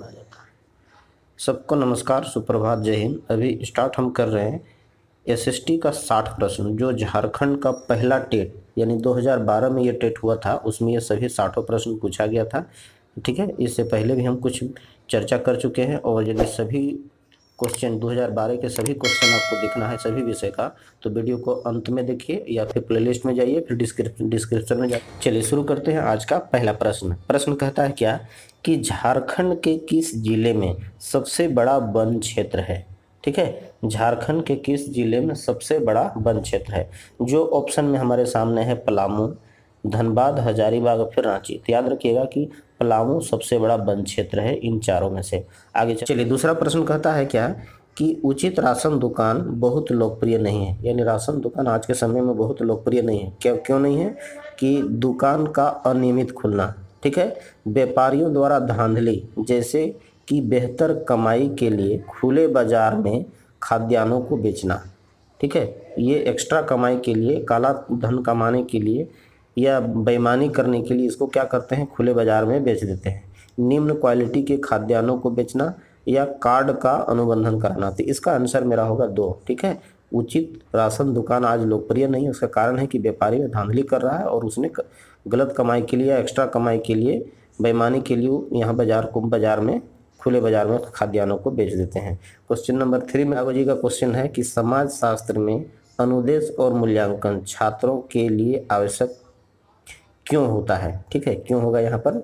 जोड़ा जाता है। सबको नमस्कार, सुप्रभात, जय हिंद। अभी स्टार्ट हम कर रहे हैं एसएसटी का 60 प्रश्न, जो झारखंड का पहला टेट यानी 2012 में ये टेट हुआ था, उसमें ये सभी 60 प्रश्न पूछा गया था। ठीक है, इससे पहले भी हम कुछ चर्चा कर चुके हैं, और यदि सभी क्वेश्चन 2012 के सभी क्वेश्चन आपको देखना है सभी विषय का, तो वीडियो को अंत में देखिए या फिर प्लेलिस्ट में जाइए, फिर डिस्क्रिप्शन में जाइए। चलिए शुरू करते हैं आज का पहला प्रश्न। प्रश्न कहता है क्या कि झारखंड के किस जिले में सबसे बड़ा वन क्षेत्र है। ठीक है, झारखंड के किस जिले में सबसे बड़ा वन क्षेत्र है। जो ऑप्शन में हमारे सामने है पलामू, धनबाद, हजारीबाग और फिर रांची। तो याद रखिएगा कि पलामू सबसे बड़ा वन क्षेत्र है इन चारों में से। आगे चलिए, दूसरा प्रश्न कहता है क्या कि उचित राशन दुकान बहुत लोकप्रिय नहीं है। यानी राशन दुकान आज के समय में बहुत लोकप्रिय नहीं है। क्यों नहीं है? कि दुकान का अनियमित खुलना, ठीक है, व्यापारियों द्वारा धांधली, जैसे कि बेहतर कमाई के लिए खुले बाजार में खाद्यान्नों को बेचना। ठीक है, ये एक्स्ट्रा कमाई के लिए, काला धन कमाने के लिए या बेईमानी करने के लिए इसको क्या करते हैं, खुले बाजार में बेच देते हैं। निम्न क्वालिटी के खाद्यान्नों को बेचना या कार्ड का अनुबंधन कराना। तो इसका आंसर मेरा होगा 2। ठीक है, उचित राशन दुकान आज लोकप्रिय नहीं है। उसका कारण है कि व्यापारी में धांधली कर रहा है और उसने गलत कमाई के लिए या एक्स्ट्रा कमाई के लिए, बेईमानी के लिए यहाँ बाजार में खुले बाजार में खाद्यान्नों को बेच देते हैं। क्वेश्चन नंबर 3 में राघव जी का क्वेश्चन है कि समाज शास्त्र में अनुदेश और मूल्यांकन छात्रों के लिए आवश्यक क्यों होता है। ठीक है, क्यों होगा यहाँ पर?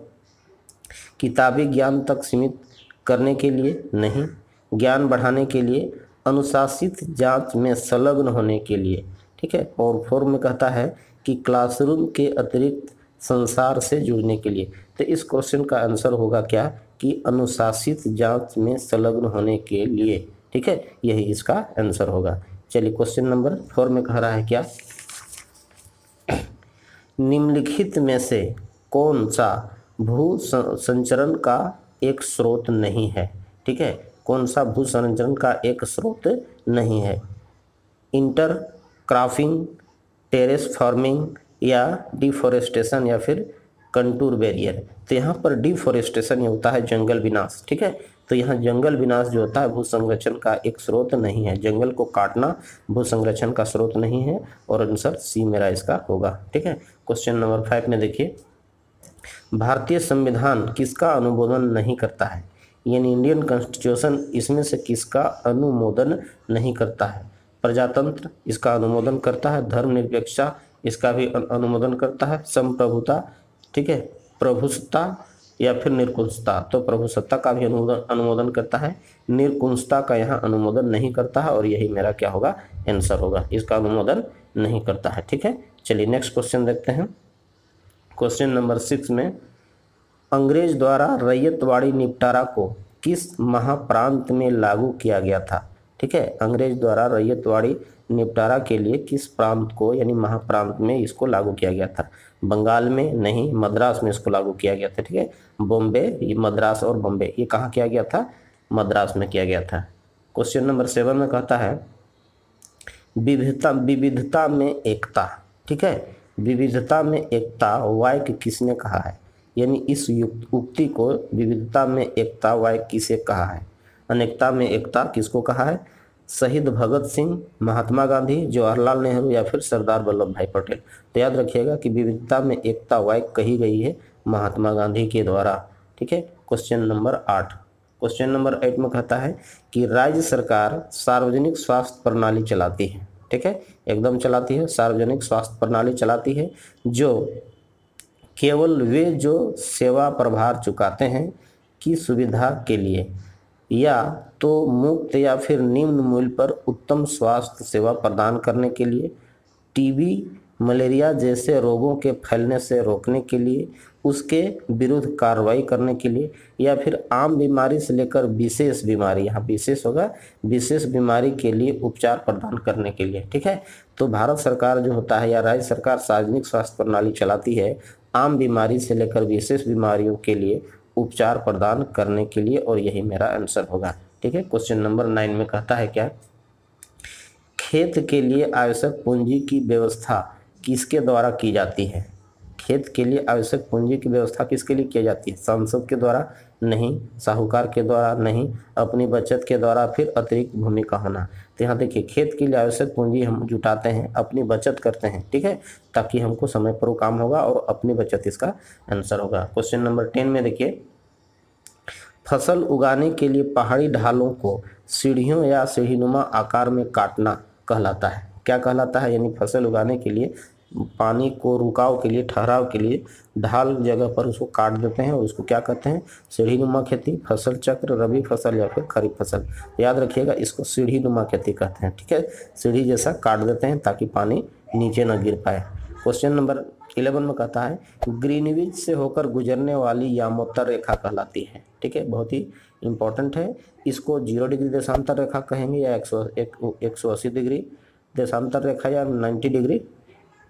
किताबी ज्ञान तक सीमित करने के लिए नहीं, ज्ञान बढ़ाने के लिए, अनुशासित जांच में संलग्न होने के लिए। ठीक है, और 4 में कहता है कि क्लासरूम के अतिरिक्त संसार से जुड़ने के लिए। तो इस क्वेश्चन का आंसर होगा क्या कि अनुशासित जांच में संलग्न होने के लिए। ठीक है, यही इसका आंसर होगा। चलिए, क्वेश्चन नंबर 4 में कह रहा है क्या, निम्नलिखित में से कौन सा भू संचरण का एक स्रोत नहीं है। ठीक है, कौन सा भू संचरण का एक स्रोत नहीं है? इंटर क्रॉपिंग, टेरेस फार्मिंग या डिफोरेस्टेशन या फिर कंटूर बैरियर। तो यहाँ पर डिफोरेस्टेशन ये होता है जंगल विनाश। ठीक है, तो यहाँ जंगल विनाश जो होता है भू संरक्षण का एक स्रोत नहीं है। जंगल को काटना भू संरक्षण का स्रोत नहीं है, और आंसर सी मेरा इसका होगा। ठीक है, क्वेश्चन नंबर 5 में देखिए, भारतीय संविधान किसका अनुमोदन नहीं करता है। यानी इंडियन कॉन्स्टिट्यूशन इसमें से किसका अनुमोदन नहीं करता है? प्रजातंत्र इसका अनुमोदन करता है, धर्मनिरपेक्षता इसका भी अनुमोदन करता है, संप्रभुता, ठीक है, प्रभुसत्ता या फिर निरकुंशता। तो प्रभुसत्ता का भी अनुमोदन करता है, निरकुंशता का यहाँ अनुमोदन नहीं करता है, और यही मेरा क्या होगा, आंसर होगा। इसका अनुमोदन नहीं करता है। ठीक है, चलिए नेक्स्ट क्वेश्चन देखते हैं। क्वेश्चन नंबर 6 में, अंग्रेज द्वारा रैयतवाड़ी निपटारा को किस महाप्रांत में लागू किया गया था। ठीक है, अंग्रेज द्वारा रैयतवाड़ी निपटारा के लिए किस प्रांत को यानी महाप्रांत में इसको लागू किया गया था? बंगाल में नहीं, मद्रास में इसको लागू किया गया था। ठीक है, बॉम्बे, मद्रास और बॉम्बे, ये कहाँ किया गया था? मद्रास में किया गया था। क्वेश्चन नंबर 7 में कहता है विविधता में एकता। ठीक है, विविधता में एकता वाक्य किसने कहा है? यानी इस उक्ति को विविधता में एकता वाक्य किसे कहा है? अनेकता में एकता किसको कहा है? शहीद भगत सिंह, महात्मा गांधी, जवाहरलाल नेहरू या फिर सरदार वल्लभ भाई पटेल। तो याद रखिएगा कि विविधता में एकता वाक्य कही गई है महात्मा गांधी के द्वारा। ठीक है, क्वेश्चन नंबर 8। क्वेश्चन नंबर 8 में कहता है कि राज्य सरकार सार्वजनिक स्वास्थ्य प्रणाली चलाती है। ठीक है, एकदम चलाती है, सार्वजनिक स्वास्थ्य प्रणाली चलाती है, जो केवल वे जो सेवा प्रभार चुकाते हैं की सुविधा के लिए, या तो मुफ्त या फिर निम्न मूल्य पर उत्तम स्वास्थ्य सेवा प्रदान करने के लिए, टीबी, मलेरिया जैसे रोगों के फैलने से रोकने के लिए, उसके विरुद्ध कार्रवाई करने के लिए, या फिर आम बीमारी से लेकर विशेष बीमारी, यहाँ विशेष होगा, विशेष बीमारी के लिए उपचार प्रदान करने के लिए। ठीक है, तो भारत सरकार जो होता है या राज्य सरकार सार्वजनिक स्वास्थ्य प्रणाली चलाती है आम बीमारी से लेकर विशेष बीमारियों के लिए उपचार प्रदान करने के लिए, और यही मेरा आंसर होगा। ठीक है, क्वेश्चन नंबर 9 में कहता है क्या, खेत के लिए आवश्यक पूंजी की व्यवस्था किसके द्वारा की जाती है? खेत के लिए आवश्यक पूंजी की व्यवस्था किसके लिए की जाती है? सांसद के द्वारा नहीं, साहूकार के द्वारा नहीं, अपनी बचत के द्वारा, फिर अतिरिक्त भूमि का होना। तो यहाँ देखिए खेत के लिए आवश्यक पूंजी हम जुटाते हैं, अपनी बचत करते हैं, ठीक है, ताकि हमको समय पर वो काम होगा और अपनी बचत इसका आंसर होगा। क्वेश्चन नंबर 10 में देखिए, फसल उगाने के लिए पहाड़ी ढालों को सीढ़ियों या सीढ़ीनुमा आकार में काटना कहलाता है। क्या कहलाता है? यानी फसल उगाने के लिए पानी को रुकाव के लिए, ठहराव के लिए ढाल जगह पर उसको काट देते हैं और उसको क्या कहते हैं? सीढ़ीनुमा खेती, फसल चक्र, रबी फसल या फिर खरीफ फसल। याद रखिएगा इसको सीढ़ीनुमा खेती कहते हैं, ठीक है, सीढ़ी जैसा काट देते हैं ताकि पानी नीचे न गिर पाए। क्वेश्चन नंबर 11 में कहता है ग्रीनविच से होकर गुजरने वाली यामोत्तर रेखा कहलाती है, ठीक है, बहुत ही इंपॉर्टेंट है। इसको 0 डिग्री देशांतर रेखा कहेंगे या 180 डिग्री देशांतर रेखा या 90 डिग्री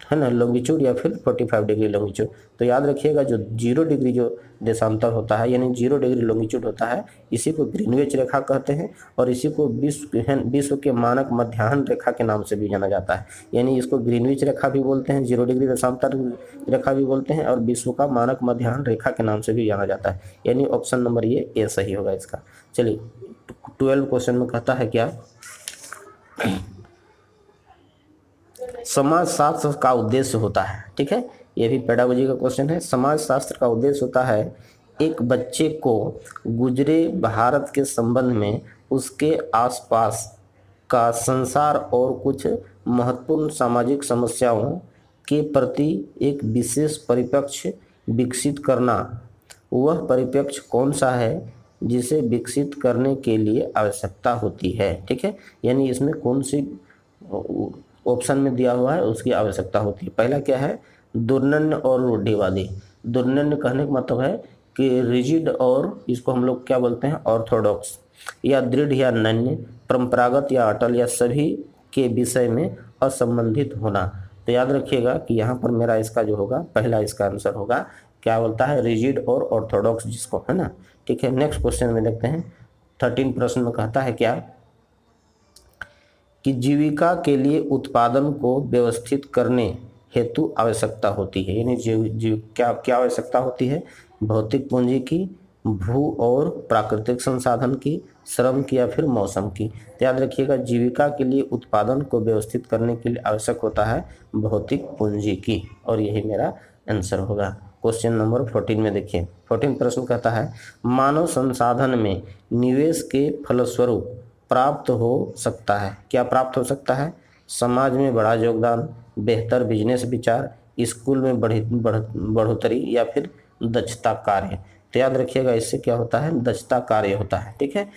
है ना लॉन्गिट्यूड या फिर 45 डिग्री लॉन्गिट्यूड। तो याद रखिएगा जो 0 डिग्री जो देशांतर होता है यानी 0 डिग्री लॉन्गिट्यूड होता है, इसी को ग्रीनविच रेखा कहते हैं और इसी को विश्व के मानक मध्याह्न रेखा के नाम से भी जाना जाता है। यानी इसको ग्रीनविच रेखा भी बोलते हैं, 0 डिग्री देशांतर रेखा भी बोलते हैं और विश्व का मानक मध्याह्न रेखा के नाम से भी जाना जाता है। यानी ऑप्शन नंबर ये ए सही होगा इसका। चलिए 12 क्वेश्चन में कहता है क्या, समाज शास्त्र का उद्देश्य होता है, ठीक है, ये भी पेडागोजी का क्वेश्चन है। समाज शास्त्र का उद्देश्य होता है एक बच्चे को गुजरे भारत के संबंध में उसके आसपास का संसार और कुछ महत्वपूर्ण सामाजिक समस्याओं के प्रति एक विशेष परिप्रेक्ष्य विकसित करना। वह परिप्रेक्ष्य कौन सा है जिसे विकसित करने के लिए आवश्यकता होती है, ठीक है, यानी इसमें कौन सी ऑप्शन में दिया हुआ है उसकी आवश्यकता होती है। पहला क्या है? दुर्नन्य और रूढ़िवादी। दुर्नन्य कहने का मतलब है कि रिजिड, और इसको हम लोग क्या बोलते हैं? ऑर्थोडॉक्स, या दृढ़ या नन्य, परंपरागत या अटल, या सभी के विषय में असंबंधित होना। तो याद रखिएगा कि यहाँ पर मेरा इसका जो होगा पहला इसका आंसर होगा, क्या बोलता है? रिजिड और ऑर्थोडॉक्स जिसको, है ना, ठीक है। नेक्स्ट क्वेश्चन में देखते हैं 13 प्रश्न में कहता है क्या कि जीविका के लिए उत्पादन को व्यवस्थित करने हेतु आवश्यकता होती है। यानी क्या आवश्यकता होती है? भौतिक पूंजी की, भू और प्राकृतिक संसाधन की, श्रम की या फिर मौसम की। तो याद रखिएगा जीविका के लिए उत्पादन को व्यवस्थित करने के लिए आवश्यक होता है भौतिक पूंजी की, और यही मेरा आंसर होगा। क्वेश्चन नंबर 14 में देखिए, 14 प्रश्न कहता है मानव संसाधन में निवेश के फलस्वरूप प्राप्त हो सकता है। क्या प्राप्त हो सकता है? समाज में बड़ा योगदान, बेहतर बिजनेस विचार, स्कूल में बढ़ोतरी या फिर दक्षता कार्य। तो याद रखिएगा इससे क्या होता है? दक्षता कार्य होता है, ठीक है,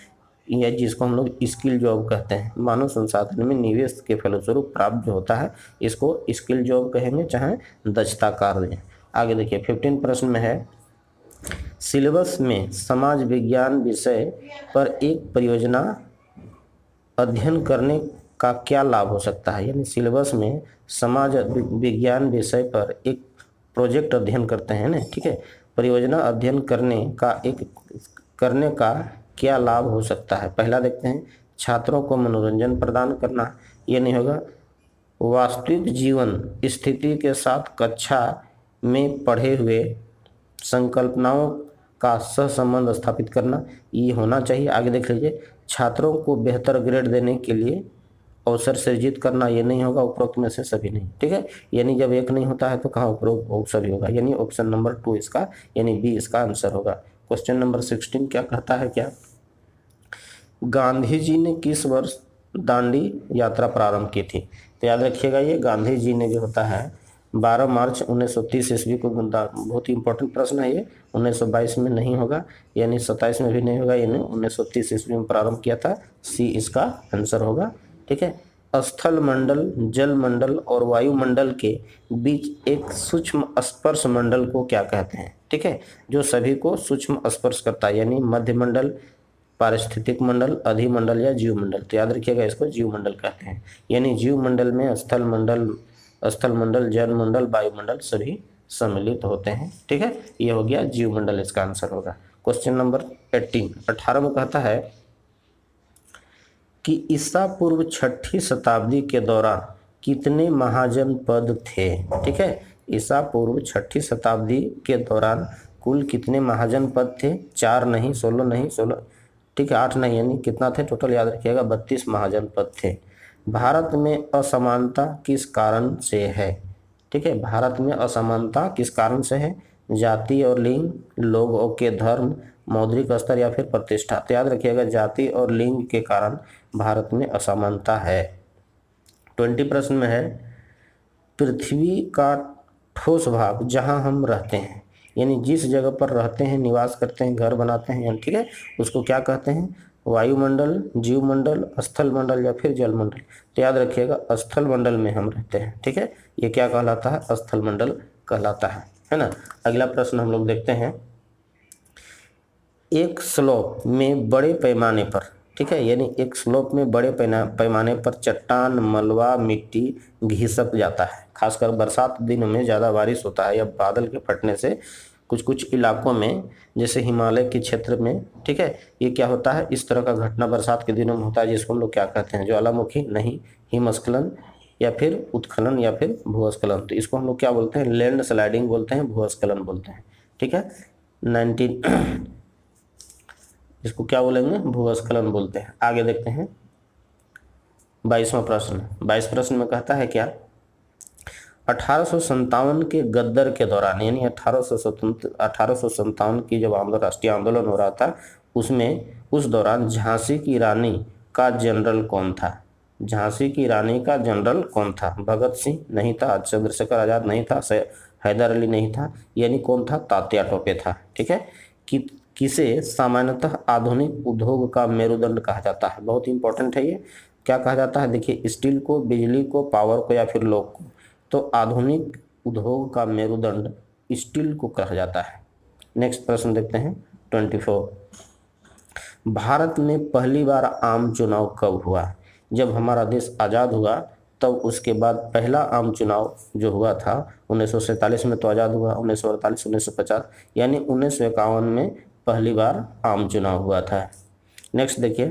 यह जिसको हम लोग स्किल जॉब कहते हैं। मानव संसाधन में निवेश के फलस्वरूप प्राप्त जो होता है इसको स्किल जॉब कहेंगे, चाहे दक्षता कार्य। आगे देखिए 15 प्रश्न में है सिलेबस में समाज विज्ञान विषय पर एक परियोजना अध्ययन करने का क्या लाभ हो सकता है। यानी सिलेबस में समाज विज्ञान विषय पर एक प्रोजेक्ट अध्ययन करते हैं ना, ठीक है, परियोजना अध्ययन करने का क्या लाभ हो सकता है। पहला देखते हैं छात्रों को मनोरंजन प्रदान करना, ये नहीं होगा। वास्तविक जीवन स्थिति के साथ कक्षा में पढ़े हुए संकल्पनाओं का सहसंबंध स्थापित करना, ये होना चाहिए। आगे देख लीजिए छात्रों को बेहतर ग्रेड देने के लिए अवसर सृजित करना, ये नहीं होगा। उपरोक्त में से सभी नहीं, ठीक है, यानी जब एक नहीं होता है तो कहाँ उपरोक्त सभी होगा, यानी ऑप्शन नंबर 2 इसका यानी बी इसका आंसर होगा। क्वेश्चन नंबर 16 क्या कहता है क्या गांधी जी ने किस वर्ष दांडी यात्रा प्रारंभ की थी। तो याद रखिएगा ये गांधी जी ने जो होता है 12 मार्च 1930 ईस्वी को, बहुत ही इंपॉर्टेंट प्रश्न है ये, 1922 में नहीं होगा, यानी 27 में भी नहीं होगा, यानी 1930 ईस्वी में प्रारंभ किया था। सी इसका आंसर होगा, ठीक है। स्थल मंडल, जल मंडल और वायुमंडल के बीच एक सूक्ष्म स्पर्श मंडल को क्या कहते हैं, ठीक है, जो सभी को सूक्ष्म स्पर्श करता है, यानी मध्य मंडल, पारिस्थितिक मंडल, अधिमंडल या जीव मंडल। तो याद रखिएगा इसको जीव मंडल कहते हैं। यानी जीव मंडल में स्थल मंडल, जल मंडल, वायुमंडल सभी सम्मिलित होते हैं, ठीक है, ये हो गया जीव मंडल, इसका आंसर होगा। क्वेश्चन नंबर 18 में कहता है कि ईसा पूर्व 6ठी शताब्दी के दौरान कितने महाजनपद थे, ठीक है, ईसा पूर्व 6ठी शताब्दी के दौरान कुल कितने महाजनपद थे? 4 नहीं, 16 नहीं, 16 ठीक है, 8 नहीं, यानी कितना थे टोटल? याद रखिएगा 32 महाजनपद थे। भारत में असमानता किस कारण से है? ठीक है, भारत में असमानता किस कारण से है? जाति और लिंग, लोगों के धर्म, मौद्रिक स्तर या फिर प्रतिष्ठा। तो याद रखिएगा जाति और लिंग के कारण भारत में असमानता है। 20 प्रश्न में है, पृथ्वी का ठोस भाग जहां हम रहते हैं, यानी जिस जगह पर रहते हैं, निवास करते हैं, घर बनाते हैं, ठीक है, उसको क्या कहते हैं? वायुमंडल, जीवमंडल, स्थल मंडल या फिर जलमंडल। तो याद रखिएगा स्थल मंडल में हम रहते हैं। ठीक है, ये क्या कहलाता है? स्थल मंडल कहलाता है ना। अगला प्रश्न हम लोग देखते हैं, एक स्लोप में बड़े पैमाने पर, ठीक है, यानी एक स्लोप में बड़े पैमाने पर चट्टान, मलबा, मिट्टी घिसक जाता है। खासकर बरसात दिनों में ज़्यादा बारिश होता है या बादल के फटने से कुछ कुछ इलाकों में, जैसे हिमालय के क्षेत्र में, ठीक है, ये क्या होता है? इस तरह का घटना बरसात के दिनों में होता है, जिसको हम लोग क्या कहते हैं? ज्वालामुखी नहीं, हिमस्खलन या फिर उत्खनन या फिर भूस्खलन। तो इसको हम लोग क्या बोलते हैं? लैंड स्लाइडिंग बोलते हैं, भूस्खलन बोलते हैं। ठीक है, 19 इसको क्या बोलेंगे? भूस्खलन बोलते हैं। आगे देखते हैं 22वां प्रश्न। 22 प्रश्न में कहता है क्या? 1857 के गद्दर के दौरान, यानी 1857 की जब राष्ट्रीय आंदोलन हो रहा था, उसमें उस दौरान झांसी की रानी का जनरल कौन था? झांसी की रानी का जनरल कौन था? भगत सिंह नहीं था, चंद्रशेखर आजाद नहीं था, हैदर अली नहीं था, यानी कौन था? तात्या टोपे था। ठीक है, किसे सामान्यतः आधुनिक उद्योग का मेरुदंड कहा जाता है? बहुत इंपॉर्टेंट है ये। क्या कहा जाता है? देखिए, स्टील को, बिजली को, पावर को या फिर लोग को। तो आधुनिक उद्योग का मेरुदंड स्टील को कहा जाता है। नेक्स्ट प्रश्न देखते हैं 24। भारत में पहली बार आम चुनाव कब हुआ? जब हमारा देश आज़ाद हुआ तब उसके बाद पहला आम चुनाव जो हुआ था 1947 में तो आज़ाद हुआ, 1948, 1950, यानी 1951 में पहली बार आम चुनाव हुआ था। नेक्स्ट देखिए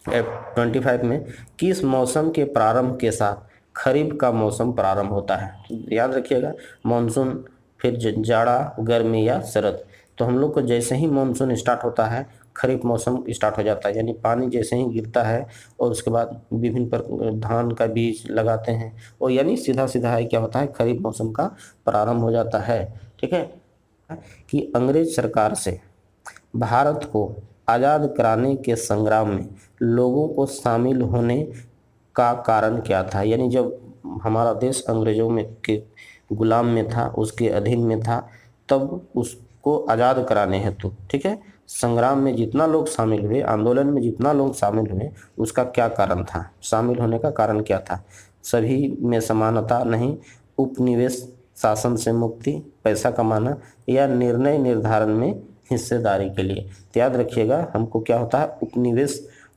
25 में, किस मौसम के प्रारंभ के साथ खरीफ का मौसम प्रारंभ होता है? याद रखिएगा, मानसून, फिर जाड़ा, गर्मी या शरद। तो हम लोग को जैसे ही मानसून स्टार्ट होता है खरीफ मौसम स्टार्ट हो जाता है, यानी पानी जैसे ही गिरता है और उसके बाद विभिन्न पर धान का बीज लगाते हैं, और यानी सीधा सीधा है क्या होता है? खरीफ मौसम का प्रारंभ हो जाता है। ठीक है, कि अंग्रेज सरकार से भारत को आज़ाद कराने के संग्राम में लोगों को शामिल होने का कारण क्या था? यानी जब हमारा देश अंग्रेजों में के गुलाम में था, उसके अधीन में था, तब उसको आज़ाद कराने हेतु, ठीक है, संग्राम में जितना लोग शामिल हुए, आंदोलन में जितना लोग शामिल हुए, उसका क्या कारण था? शामिल होने का कारण क्या था? सभी में समानता नहीं, उपनिवेश शासन से मुक्ति, पैसा कमाना, या निर्णय निर्धारण में हिस्सेदारी के लिए। तो याद रखिएगा, हमको क्या होता है?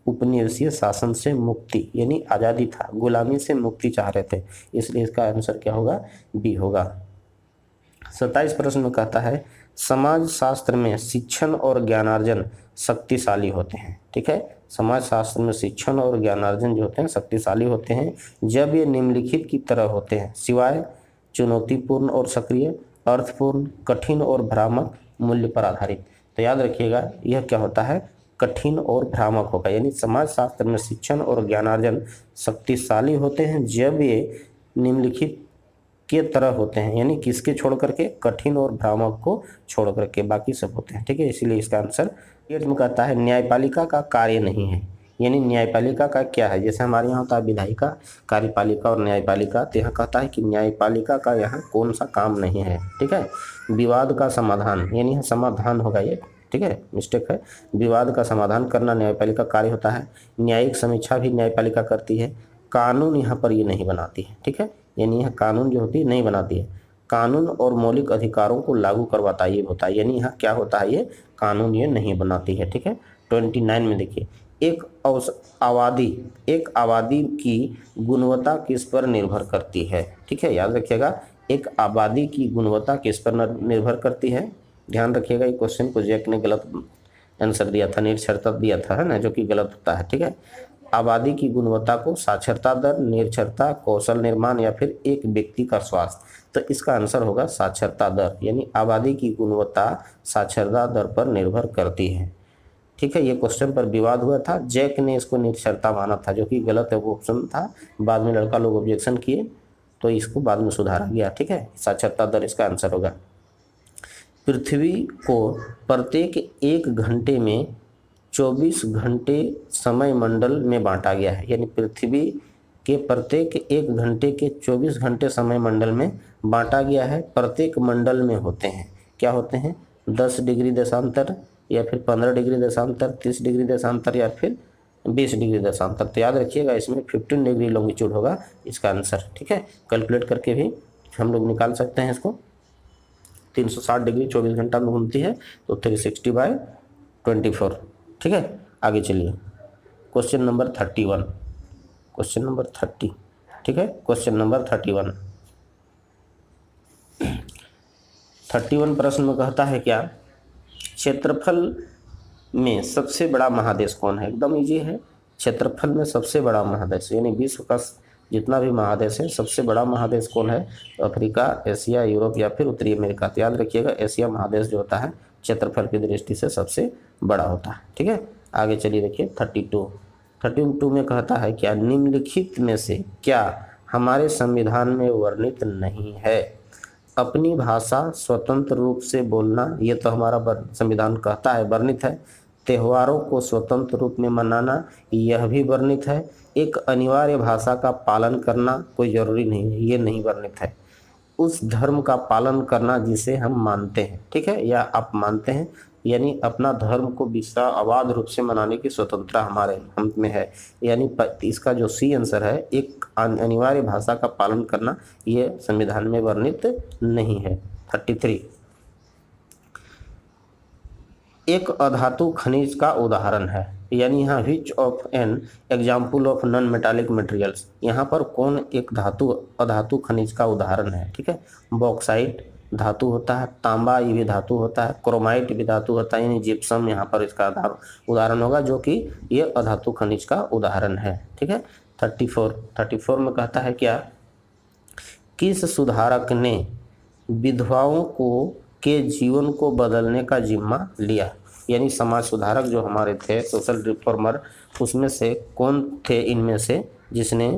उपनिवेशीय शासन से मुक्ति, यानी आज़ादी था, गुलामी से मुक्ति चाह रहे थे, इसलिए इसका आंसर क्या होगा? बी होगा। 27 प्रश्न में कहता है, समाज शास्त्र में शिक्षण और ज्ञानार्जन शक्तिशाली होते हैं। ठीक है, समाज शास्त्र में शिक्षण और ज्ञानार्जन जो होते हैं शक्तिशाली होते हैं जब ये निम्नलिखित की तरह होते हैं, सिवाय चुनौतीपूर्ण और सक्रिय, अर्थपूर्ण, कठिन और भ्रामक, मूल्य पर आधारित। तो याद रखिएगा, यह क्या होता है? कठिन और भ्रामक होगा। यानी समाज शास्त्र में शिक्षण और ज्ञानार्जन शक्तिशाली होते हैं जब ये निम्नलिखित के तरह होते हैं, यानी किसके छोड़ करके? कठिन और भ्रामक को छोड़ करके बाकी सब होते हैं। ठीक है, इसीलिए इसका आंसर एट में कहता है न्यायपालिका का कार्य नहीं है। यानी न्यायपालिका का क्या है? जैसे हमारे यहाँ होता है विधायिका, कार्यपालिका और न्यायपालिका, तो यहाँ कहता है कि न्यायपालिका का यहाँ कौन सा काम नहीं है। ठीक है, विवाद का समाधान, यानी यहाँ समाधान होगा ये, ठीक है, मिस्टेक है। विवाद का समाधान करना न्यायपालिका कार्य होता है। न्यायिक समीक्षा भी न्यायपालिका करती है। कानून यहाँ पर ये नहीं बनाती है। ठीक है, यानी यह कानून जो होती है नहीं बनाती है, कानून और मौलिक अधिकारों को लागू करवाता ये होता है, यानी यहाँ क्या होता है? ये कानून ये नहीं बनाती है। ठीक है, 29 में देखिए, एक आबादी की गुणवत्ता किस पर निर्भर करती है? ठीक है, याद रखिएगा, एक आबादी की गुणवत्ता किस पर निर्भर करती है? ध्यान रखिएगा, ये क्वेश्चन को जैक ने गलत आंसर दिया था, निरक्षरता दिया था, है ना, जो कि गलत होता है। ठीक है, आबादी की गुणवत्ता को साक्षरता दर, निरक्षरता, कौशल निर्माण या फिर एक व्यक्ति का स्वास्थ्य। तो इसका आंसर होगा साक्षरता दर, यानी आबादी की गुणवत्ता साक्षरता दर पर निर्भर करती है। ठीक है, ये क्वेश्चन पर विवाद हुआ था। जैक ने इसको निरक्षरता माना था, जो कि गलत है, वो ऑप्शन था। बाद में लड़का लोग ऑब्जेक्शन किए तो इसको बाद में सुधारा गया। ठीक है, साक्षरता दर इसका आंसर होगा। पृथ्वी को प्रत्येक 1 घंटे में 24 घंटे समय मंडल में बांटा गया है, यानी पृथ्वी के प्रत्येक 1 घंटे के 24 घंटे समय मंडल में बांटा गया है। प्रत्येक मंडल में होते हैं, क्या होते हैं, 10 डिग्री देशांतर या फिर 15 डिग्री देशांतर, 30 डिग्री देशांतर या फिर 20 डिग्री देशांतर। तो याद रखिएगा इसमें 15 डिग्री लॉन्गिट्यूड होगा इसका आंसर। ठीक है, कैलकुलेट करके भी हम लोग निकाल सकते हैं इसको। 360 डिग्री 24 घंटा में घूमती है, तो 360/24। ठीक है, आगे चलिए। Question number 31, question number 30। ठीक है, क्वेश्चन नंबर 31 प्रश्न में कहता है क्या, क्षेत्रफल में सबसे बड़ा महादेश कौन है। एकदम इजी है, क्षेत्रफल में सबसे बड़ा महादेश, यानी विश्व का जितना भी महादेश है सबसे बड़ा महादेश कौन है, अफ्रीका, एशिया, यूरोप या फिर उत्तरी अमेरिका। तो याद रखिएगा एशिया महादेश जो होता है क्षेत्रफल की दृष्टि से सबसे बड़ा होता है। ठीक है, आगे चलिए देखिए 32 में कहता है क्या, निम्नलिखित में से क्या हमारे संविधान में वर्णित नहीं है। अपनी भाषा स्वतंत्र रूप से बोलना, ये तो हमारा संविधान कहता है वर्णित है। त्योहारों को स्वतंत्र रूप में मनाना, यह भी वर्णित है। एक अनिवार्य भाषा का पालन करना कोई जरूरी नहीं है, ये नहीं वर्णित है। उस धर्म का पालन करना जिसे हम मानते हैं, ठीक है, या आप मानते हैं, यानी अपना धर्म को अबाध रूप से मनाने की स्वतंत्रता हम में है। यानी इसका जो सी आंसर है, एक अनिवार्य भाषा का पालन करना, ये संविधान में वर्णित नहीं है। 33, एक अधातु खनिज का उदाहरण है, यानी यहाँ which of an example of non metallic materials, यहाँ पर कौन एक अधातु खनिज का उदाहरण है। ठीक है, बॉक्साइट धातु होता है, तांबा ये भी धातु होता है, क्रोमाइट भी धातु होता है, यानी जिप्सम यहाँ पर इसका उदाहरण होगा, जो कि ये अधातु खनिज का उदाहरण है। ठीक है, 34 में कहता है क्या, किस सुधारक ने विधवाओं के जीवन को बदलने का जिम्मा लिया। यानी समाज सुधारक जो हमारे थे, सोशल रिफॉर्मर, उसमें से कौन थे इनमें से जिसने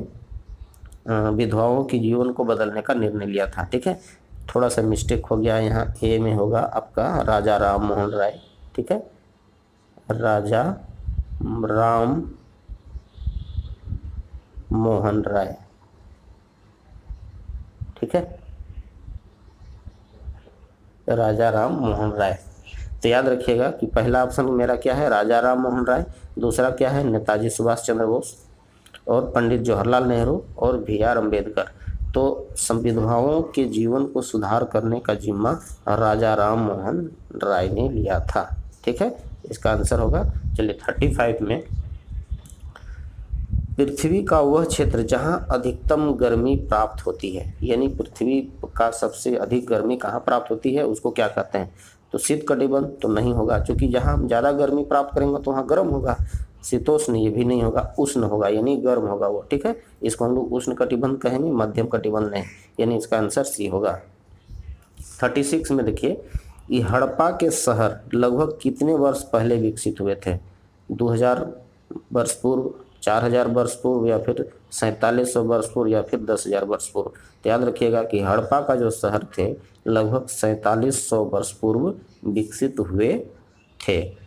विधवाओं के जीवन को बदलने का निर्णय लिया था। ठीक है, थोड़ा सा मिस्टेक हो गया, यहाँ ए में होगा आपका राजा राम मोहन राय। ठीक है, राजा राम मोहन राय। ठीक है, राजा राम मोहन राय। तो याद रखिएगा कि पहला ऑप्शन मेरा क्या है, राजा राम मोहन राय। दूसरा क्या है, नेताजी सुभाष चंद्र बोस और पंडित जवाहरलाल नेहरू और BR अम्बेडकर। तो विधवाओं के जीवन को सुधार करने का जिम्मा राजा राम मोहन राय ने लिया था। ठीक है, इसका आंसर होगा। चलिए 35 में, पृथ्वी का वह क्षेत्र जहां अधिकतम गर्मी प्राप्त होती है, यानी पृथ्वी का सबसे अधिक गर्मी कहाँ प्राप्त होती है, उसको क्या कहते हैं। तो शीत कटिबंध तो नहीं होगा, क्योंकि जहां हम ज़्यादा गर्मी प्राप्त करेंगे तो वहाँ गर्म होगा। शीतोष्ण ये भी नहीं होगा, उष्ण होगा, यानी गर्म होगा वो। ठीक है, इसको हम लोग उष्ण कटिबंध कहेंगे, मध्यम कटिबंध नहीं, यानी इसका आंसर सी होगा। 36 में देखिए, ये हड़प्पा के शहर लगभग कितने वर्ष पहले विकसित हुए थे। 2000 वर्ष पूर्व, 4000 वर्ष पूर्व, या फिर 4700 वर्ष पूर्व, या फिर 10,000 वर्ष पूर्व। तो याद रखिएगा कि हड़प्पा का जो शहर थे लगभग 4700 वर्ष पूर्व विकसित हुए थे।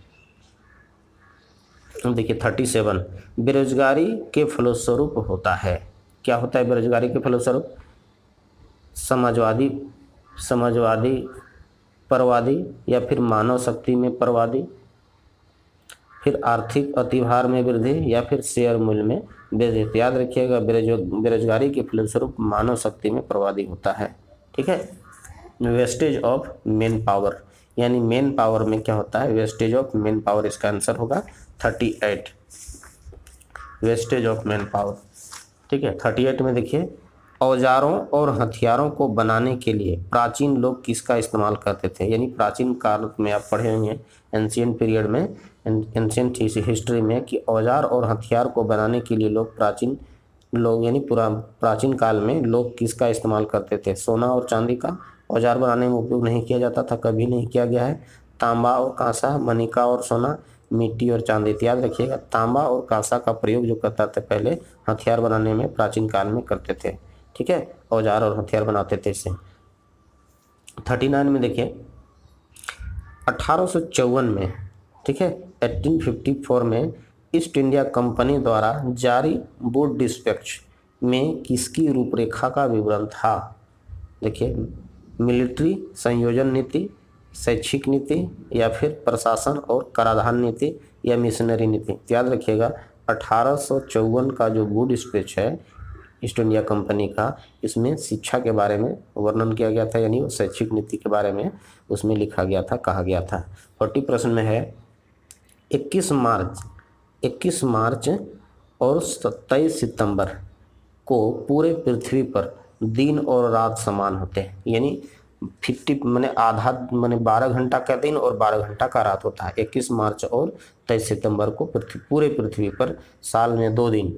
देखिए 37, बेरोजगारी के फलस्वरूप होता है, क्या होता है बेरोजगारी के फलस्वरूप, समाजवादी परवादी, या फिर मानव शक्ति में परवादी, फिर आर्थिक अतिभार में वृद्धि, या फिर शेयर मूल्य में वृद्धि। तो याद रखिएगा बेरोजगारी के फलस्वरूप मानव शक्ति में परवादी होता है। ठीक है, वेस्टेज ऑफ मेन पावर, यानी मेन पावर में क्या होता है, वेस्टेज ऑफ मेन पावर, इसका आंसर होगा 38, वेस्टेज ऑफ मेन पावर। ठीक है, 38 में देखिए, औजारों और हथियारों को बनाने के लिए प्राचीन लोग किसका इस्तेमाल करते थे। यानी प्राचीन काल में आप पढ़े होंगे एंशिएंट पीरियड में एंशियंट हिस्ट्री में कि औजार और हथियार को बनाने के लिए लोग यानी प्राचीन काल में लोग किसका इस्तेमाल करते थे? सोना और चांदी का औजार बनाने में उपयोग नहीं किया जाता था, कभी नहीं किया गया है। तांबा और कांसा, मनिका और सोना, मिट्टी और चांदी। याद रखिएगा, तांबा और कांसा का प्रयोग जो करता था पहले हथियार बनाने में प्राचीन काल में करते थे। ठीक है, औजार और हथियार बनाते थे इससे। 39 में देखिए 1854 में, ठीक है, 1854 में ईस्ट इंडिया कंपनी द्वारा जारी वुड डिस्पैच में किसकी रूपरेखा का विवरण था? देखिए, मिलिट्री संयोजन नीति, शैक्षिक नीति, या फिर प्रशासन और कराधान नीति, या मिशनरी नीति। याद रखिएगा 1854 का जो वुड डिस्पैच है ईस्ट इंडिया कंपनी का, इसमें शिक्षा के बारे में वर्णन किया गया था, यानी शैक्षिक नीति के बारे में उसमें लिखा गया था, कहा गया था। 40 प्रश्न में है 21 मार्च और 27 सितंबर को पूरे पृथ्वी पर दिन और रात समान होते हैं, यानी 50 माने आधा माने 12 घंटा का दिन और 12 घंटा का रात होता है। 21 मार्च और 23 सितंबर को पूरे पृथ्वी पर साल में 2 दिन,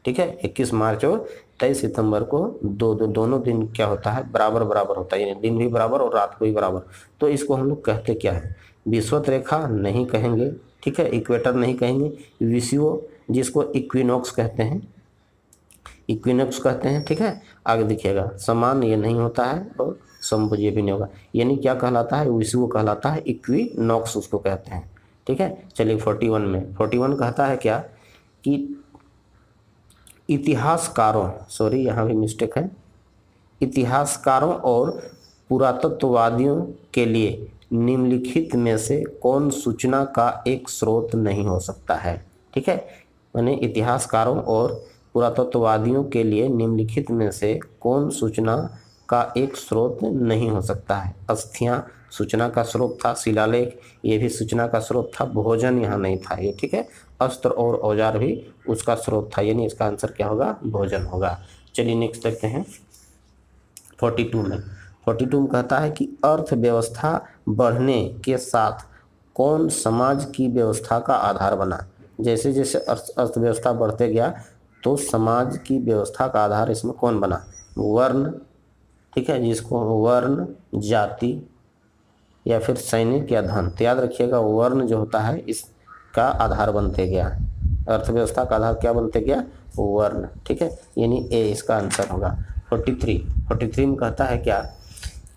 ठीक है, 21 मार्च और 23 सितंबर को दोनों दिन क्या होता है? बराबर बराबर होता है, यानी दिन भी बराबर और रात को भी बराबर। तो इसको हम लोग कहते क्या है? विषुवत रेखा नहीं कहेंगे, ठीक है, इक्वेटर नहीं कहेंगे, विषुव जिसको इक्विनॉक्स कहते हैं, इक्विनॉक्स कहते हैं। ठीक है, आगे देखिएगा, समान ये नहीं होता है और समभुज ये भी नहीं होगा, यानी क्या कहलाता है? विषुव कहलाता है, इक्विनॉक्स उसको कहते हैं। ठीक है, चलिए 41 में 41 कहता है क्या कि इतिहासकारों, सॉरी यहाँ भी मिस्टेक है, इतिहासकारों और पुरातत्ववादियों के लिए निम्नलिखित में से कौन सूचना का एक स्रोत नहीं हो सकता है? ठीक है, माने इतिहासकारों और पुरातत्ववादियों के लिए निम्नलिखित में से कौन सूचना का एक स्रोत नहीं हो सकता है? अस्थियां सूचना का स्रोत था, शिलालेख ये भी सूचना का स्रोत था, भोजन यहाँ नहीं था ये। ठीक है, अस्त्र और औजार भी उसका स्रोत था, यानी इसका आंसर क्या होगा? भोजन होगा। चलिए नेक्स्ट देखते हैं 42 में। 42 में कहता है कि अर्थव्यवस्था बढ़ने के साथ कौन समाज की व्यवस्था का आधार बना? जैसे जैसे अर्थव्यवस्था बढ़ते गया तो समाज की व्यवस्था का आधार इसमें कौन बना? वर्ण, ठीक है, जिसको वर्ण, जाति, या फिर सैनिक या धन। तो याद रखिएगा, वर्ण जो होता है इसका आधार बनते गया, अर्थव्यवस्था का आधार क्या बनते गया? वर्ण। ठीक है, यानी ए इसका आंसर होगा। 43 में कहता है क्या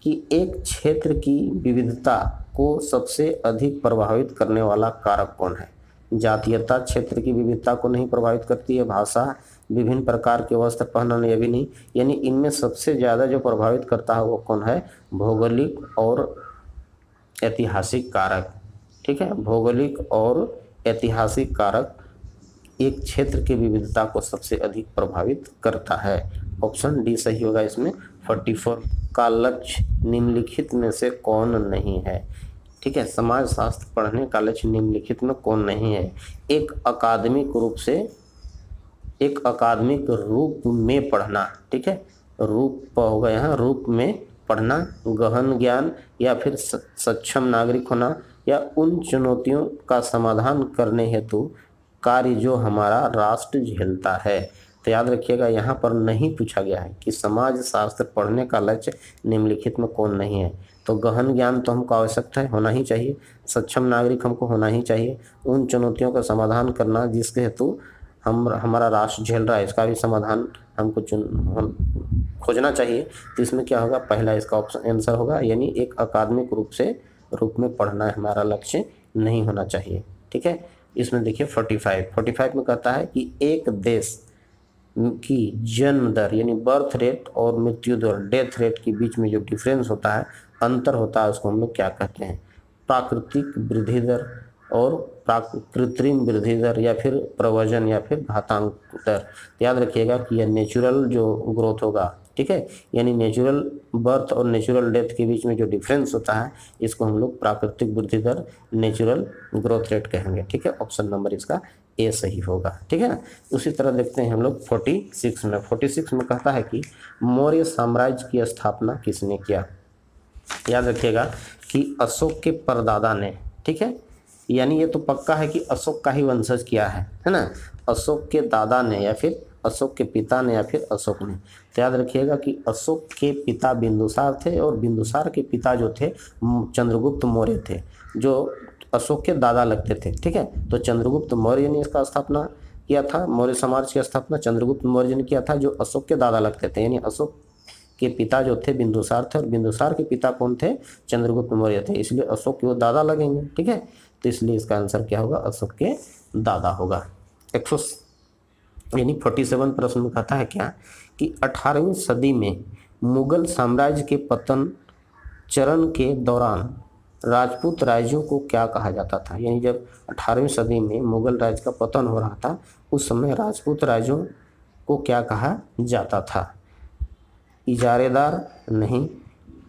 कि एक क्षेत्र की विविधता को सबसे अधिक प्रभावित करने वाला कारक कौन है? जातीयता क्षेत्र की विविधता को नहीं प्रभावित करती है, भाषा, विभिन्न प्रकार के वस्त्र पहनना, ये भी नहीं, यानी इनमें सबसे ज़्यादा जो प्रभावित करता है वो कौन है? भौगोलिक और ऐतिहासिक कारक। ठीक है, भौगोलिक और ऐतिहासिक कारक एक क्षेत्र की विविधता को सबसे अधिक प्रभावित करता है। ऑप्शन डी सही होगा इसमें। 44 का लक्ष्य निम्नलिखित में से कौन नहीं है? ठीक है, समाज शास्त्र पढ़ने का लक्ष्य निम्नलिखित में कौन नहीं है? एक अकादमिक रूप में पढ़ना, ठीक है, रूप होगा यहाँ, रूप में पढ़ना, गहन ज्ञान, या फिर सक्षम नागरिक होना, या उन चुनौतियों का समाधान करने हेतु कार्य जो हमारा राष्ट्र झेलता है। तो याद रखिएगा, यहाँ पर नहीं पूछा गया है कि समाज शास्त्र पढ़ने का लक्ष्य निम्नलिखित में कौन नहीं है। तो गहन ज्ञान तो हमको आवश्यकता है, होना ही चाहिए, सक्षम नागरिक हमको होना ही चाहिए, उन चुनौतियों का समाधान करना जिसके हेतु हमारा राष्ट्र झेल रहा है, इसका भी समाधान हमको खोजना चाहिए। तो इसमें क्या होगा? पहला इसका ऑप्शन आंसर होगा, यानी एक अकादमिक रूप में पढ़ना हमारा लक्ष्य नहीं होना चाहिए। ठीक है, इसमें देखिए 45 में कहता है कि एक देश की जन्म दर यानी बर्थ रेट और मृत्यु दर डेथ रेट के बीच में जो डिफरेंस होता है, अंतर होता है, उसको हम लोग क्या कहते हैं? प्राकृतिक वृद्धि दर और कृत्रिम वृद्धि दर, या फिर प्रवचन, या फिर घातांक दर। याद रखिएगा कि यह नेचुरल जो ग्रोथ होगा, ठीक है, यानी नेचुरल बर्थ और नेचुरल डेथ के बीच में जो डिफरेंस होता है इसको हम लोग प्राकृतिक वृद्धि दर, नेचुरल ग्रोथ रेट कहेंगे। ठीक है, ऑप्शन नंबर इसका ए सही होगा। ठीक है ना, उसी तरह देखते हैं हम लोग 46 में कहता है कि मौर्य साम्राज्य की स्थापना किसने किया? याद रखिएगा कि अशोक के परदादा ने, ठीक है, यानी ये तो पक्का है कि अशोक का ही वंशज किया है ना। अशोक के दादा ने या फिर अशोक के पिता ने या फिर अशोक ने। तो याद रखिएगा कि अशोक के पिता बिंदुसार थे और बिंदुसार के पिता जो थे चंद्रगुप्त मौर्य थे, जो अशोक के दादा लगते थे। ठीक है, तो चंद्रगुप्त मौर्य ने इसका स्थापना किया था, मौर्य समाज की स्थापना चंद्रगुप्त मौर्य ने किया था, जो अशोक के दादा लगते थे। यानी अशोक के पिता जो थे बिंदुसार थे और बिंदुसार के पिता कौन थे, चंद्रगुप्त मौर्य थे, इसलिए अशोक के वो दादा लगेंगे। ठीक है, तो इसलिए इसका आंसर क्या होगा, अशोक के दादा होगा। 47 प्रश्न में कहता है क्या कि 18वीं सदी में मुगल साम्राज्य के पतन चरण के दौरान राजपूत राज्यों को क्या कहा जाता था। यानी जब 18वीं सदी में मुगल राज्य का पतन हो रहा था उस समय राजपूत राज्यों को क्या कहा जाता था। इजारेदार नहीं,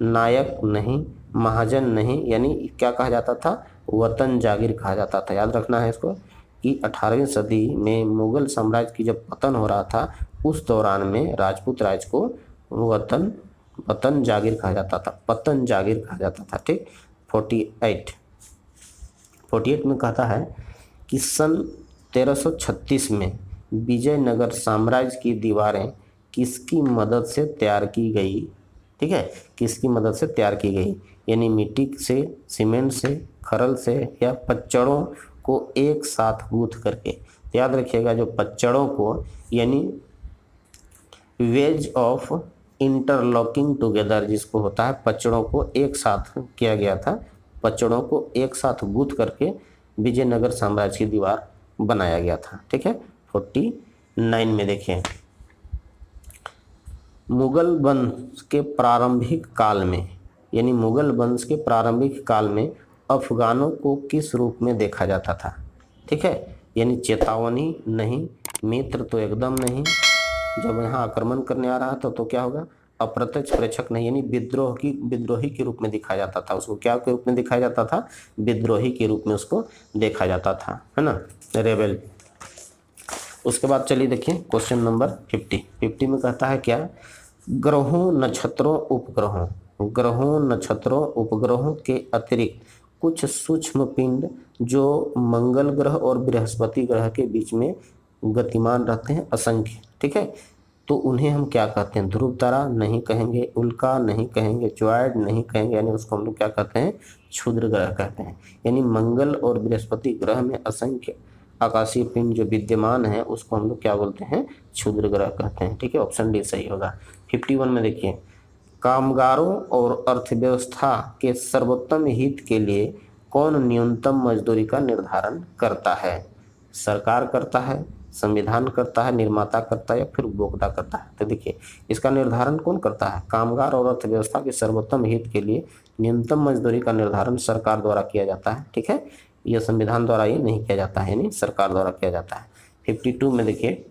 नायक नहीं, महाजन नहीं, यानी क्या कहा जाता था, वतन जागीर कहा जाता था। याद रखना है इसको कि 18वीं सदी में मुगल साम्राज्य की जब पतन हो रहा था उस दौरान में राजपूत राज को वतन जागीर कहा जाता था, पतन जागीर कहा जाता था। ठीक, 48 में कहता है कि सन 1336 में विजयनगर साम्राज्य की दीवारें किसकी मदद से तैयार की गई। ठीक है, किसकी मदद से तैयार की गई, यानी मिट्टी से, सीमेंट से, खरल से या पच्चड़ों को एक साथ गूंथ करके। याद रखिएगा जो पच्चड़ों को यानी वेज ऑफ इंटरलॉकिंग टुगेदर जिसको होता है, पच्चड़ों को एक साथ किया गया था, पच्चड़ों को एक साथ गूंथ करके विजयनगर साम्राज्य की दीवार बनाया गया था। ठीक है, 49 में देखिए, मुगल वंश के प्रारंभिक काल में, यानी मुगल वंश के प्रारंभिक काल में अफगानों को किस रूप में देखा जाता था। ठीक है, यानी चेतावनी नहीं, मित्र तो एकदम नहीं, जब यहाँ आक्रमण करने आ रहा था तो क्या होगा, अप्रत्यक्ष प्रेक्षक नहीं, यानी विद्रोही के रूप में दिखाया जाता था उसको। क्या के रूप में दिखाया जाता था, विद्रोही के रूप में उसको देखा जाता था, है ना, रेबेल। उसके बाद चलिए देखिए क्वेश्चन नंबर 50 में कहता है क्या, ग्रहों नक्षत्रों उपग्रहों के अतिरिक्त कुछ सूक्ष्म पिंड जो मंगल ग्रह और बृहस्पति ग्रह के बीच में गतिमान रहते हैं असंख्य। ठीक है, तो उन्हें हम क्या कहते हैं, ध्रुव तारा नहीं कहेंगे, उल्का नहीं कहेंगे, ज्वाइड नहीं कहेंगे, यानी उसको हम लोग क्या कहते हैं, क्षुद्र ग्रह कहते हैं। यानी मंगल और बृहस्पति ग्रह में असंख्य आकाशीय पिंड जो विद्यमान है उसको हम लोग क्या बोलते हैं, क्षुद्र ग्रह कहते हैं। ठीक है, ऑप्शन डी सही होगा। 51 में देखिए, कामगारों और अर्थव्यवस्था के सर्वोत्तम हित के लिए कौन न्यूनतम मजदूरी का निर्धारण करता है। सरकार करता है, संविधान करता है, निर्माता करता है या फिर उपभोक्ता करता है। तो देखिए इसका निर्धारण कौन करता है, कामगार और अर्थव्यवस्था के सर्वोत्तम हित के लिए न्यूनतम मजदूरी का निर्धारण सरकार द्वारा किया जाता है। ठीक है, यह संविधान द्वारा ये नहीं किया जाता है, यानी सरकार द्वारा किया जाता है। 52 में देखिए,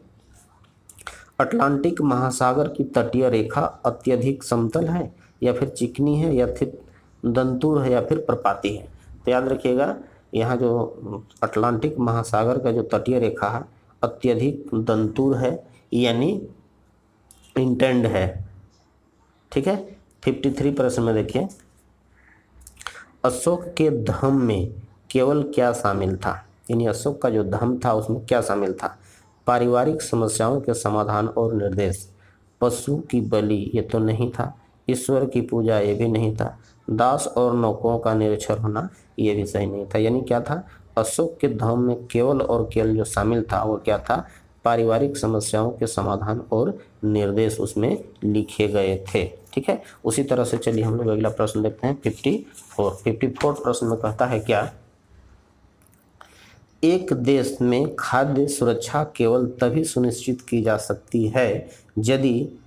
अटलांटिक महासागर की तटीय रेखा अत्यधिक समतल है या फिर चिकनी है या फिर दंतुर है या फिर प्रपाती है। तो याद रखिएगा यहाँ जो अटलांटिक महासागर का जो तटीय रेखा है अत्यधिक दंतुर है यानी इंटेंड है। ठीक है, 53 प्रश्न में देखिए, अशोक के धम्म में केवल क्या शामिल था, यानी अशोक का जो धम्म था उसमें क्या शामिल था, पारिवारिक समस्याओं के समाधान और निर्देश, पशु की बलि ये तो नहीं था, ईश्वर की पूजा ये भी नहीं था, दास और नौकरों का निरीक्षण होना ये भी सही नहीं था। यानी क्या था, अशोक के धम्म में केवल और केवल जो शामिल था वो क्या था, पारिवारिक समस्याओं के समाधान और निर्देश उसमें लिखे गए थे। ठीक है, उसी तरह से चलिए हम लोग अगला प्रश्न देखते हैं 54 प्रश्न में कहता है क्या, एक देश में खाद्य सुरक्षा केवल तभी सुनिश्चित की जा सकती है यदि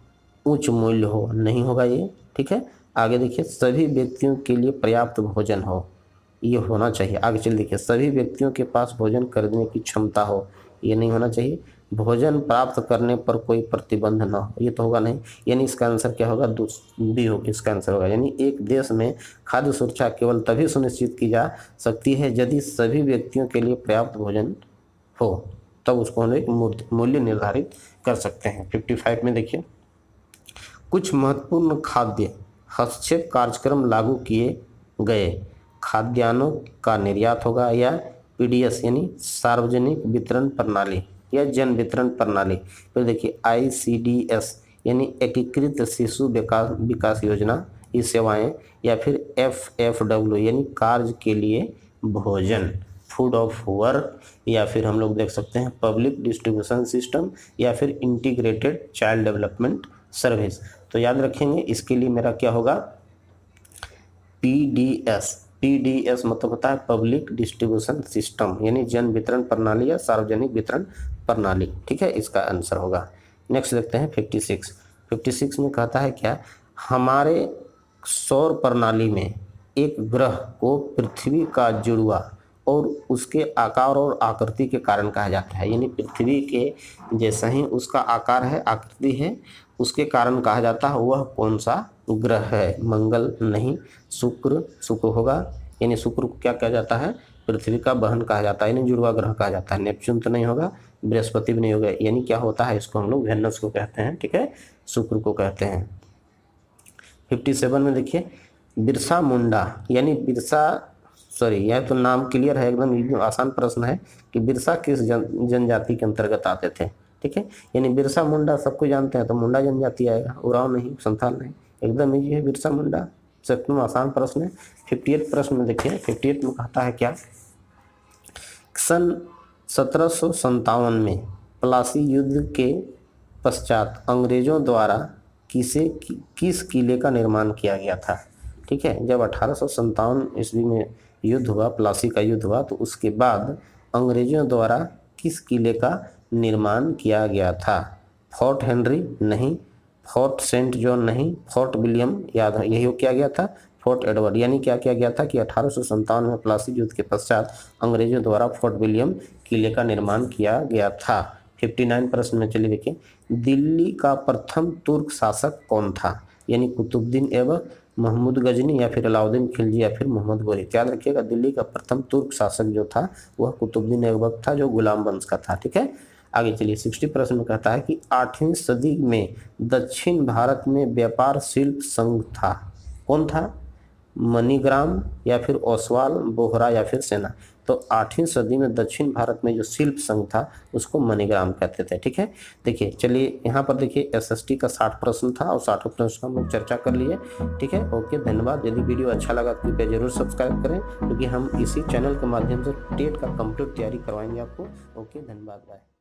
उच्च मूल्य हो, नहीं होगा ये। ठीक है, आगे देखिए, सभी व्यक्तियों के लिए पर्याप्त भोजन हो, ये होना चाहिए। आगे चल देखिए, सभी व्यक्तियों के पास भोजन खरीदने की क्षमता हो, ये नहीं होना चाहिए। भोजन प्राप्त करने पर कोई प्रतिबंध न हो, ये तो होगा नहीं। यानी इसका आंसर क्या होगा, बी हो, इसका आंसर होगा। यानी एक देश में खाद्य सुरक्षा केवल तभी सुनिश्चित की जा सकती है यदि सभी व्यक्तियों के लिए पर्याप्त भोजन हो, तब उसको हम एक मूल्य निर्धारित कर सकते हैं। 55 में देखिए, कुछ महत्वपूर्ण खाद्य हस्तक्षेप कार्यक्रम लागू किए गए खाद्यान्नों का निर्यात होगा, या पीडीएस यानी सार्वजनिक वितरण प्रणाली या जन वितरण प्रणाली। फिर देखिए आईसीडीएस यानी एकीकृत शिशु विकास योजना, ये सेवाएं, या फिर एफएफडब्ल्यू यानी कार्य के लिए भोजन, फूड ऑफ वर्क, या फिर हम लोग देख सकते हैं पब्लिक डिस्ट्रीब्यूशन सिस्टम, या फिर इंटीग्रेटेड चाइल्ड डेवलपमेंट सर्विस। तो याद रखेंगे इसके लिए मेरा क्या होगा, पीडीएस। पीडीएस मतलब होता है पब्लिक डिस्ट्रीब्यूशन सिस्टम यानी जन वितरण प्रणाली या सार्वजनिक वितरण प्रणाली। ठीक है, इसका आंसर होगा। नेक्स्ट देखते हैं 56 में कहता है क्या, हमारे सौर प्रणाली में एक ग्रह को पृथ्वी का जुड़वा और उसके आकार और आकृति के कारण कहा जाता है, यानी पृथ्वी के जैसा ही उसका आकार है, आकृति है, उसके कारण कहा जाता है। वह कौन सा ग्रह है? मंगल नहीं, शुक्र होगा, यानी शुक्र को क्या कहा जाता है, पृथ्वी का बहन कहा जाता है, यानी जुड़वा ग्रह कहा जाता है। नेपच्यून तो नहीं होगा, बृहस्पति भी नहीं होगा, यानी क्या होता है, इसको हम लोग वेनस को कहते हैं। ठीक है, शुक्र को कहते हैं। 57 में देखिए बिरसा मुंडा यानी यह तो नाम क्लियर है एकदम आसान प्रश्न है कि बिरसा किस जनजाति के अंतर्गत आते थे। ठीक है, यानी बिरसा मुंडा सबको जानते हैं, तो मुंडा जनजाति आएगा, उराव नहीं, संथाल नहीं, एकदम इजी है बिरसा मुंडा, एकदम आसान प्रश्न है। 58 प्रश्न में देखिए 58 में कहता है क्या, सन 1757 में प्लासी युद्ध के पश्चात अंग्रेजों द्वारा किस किले का निर्माण किया गया था। ठीक है, जब 1857 ईस्वी में युद्ध हुआ, प्लासी का युद्ध हुआ, तो उसके बाद अंग्रेजों द्वारा किस किले का निर्माण किया गया था। फोर्ट हेनरी नहीं, फोर्ट सेंट जॉन नहीं, फोर्ट विलियम याद है यही किया गया था, फोर्ट एडवर्ड। यानी क्या किया गया था कि 1857 में प्लासी युद्ध के पश्चात अंग्रेजों द्वारा फोर्ट विलियम किले का निर्माण किया गया था। 59 प्रश्न में चलिए देखिए, दिल्ली का प्रथम तुर्क शासक कौन था, यानी कुतुबुद्दीन ऐबक, महमूद गजनी, या फिर अलाउद्दीन खिलजी, या फिर मोहम्मद गोरी। याद रखिएगा दिल्ली का प्रथम तुर्क शासक जो था वह कुतुबुद्दीन ऐबक था, जो गुलाम वंश का था। ठीक है, आगे चलिए 60 प्रश्न में कहता है कि 8वीं सदी में दक्षिण भारत में व्यापार शिल्प संघ था, कौन था, मणिग्राम, या फिर ओसवाल, बोहरा, या फिर सेना। तो 8वीं सदी में दक्षिण भारत में जो शिल्प संघ था उसको मणिग्राम कहते थे। ठीक है, देखिए चलिए यहाँ पर देखिए एसएसटी का 60 प्रश्न था और 60 प्रश्न हम लोग चर्चा कर लिए। ठीक है, ओके, धन्यवाद। यदि वीडियो अच्छा लगा तो कृपया जरूर सब्सक्राइब करें, क्योंकि हम इसी चैनल के माध्यम से टेट का कंप्लीट तैयारी करवाएंगे आपको। ओके, धन्यवाद, बाय।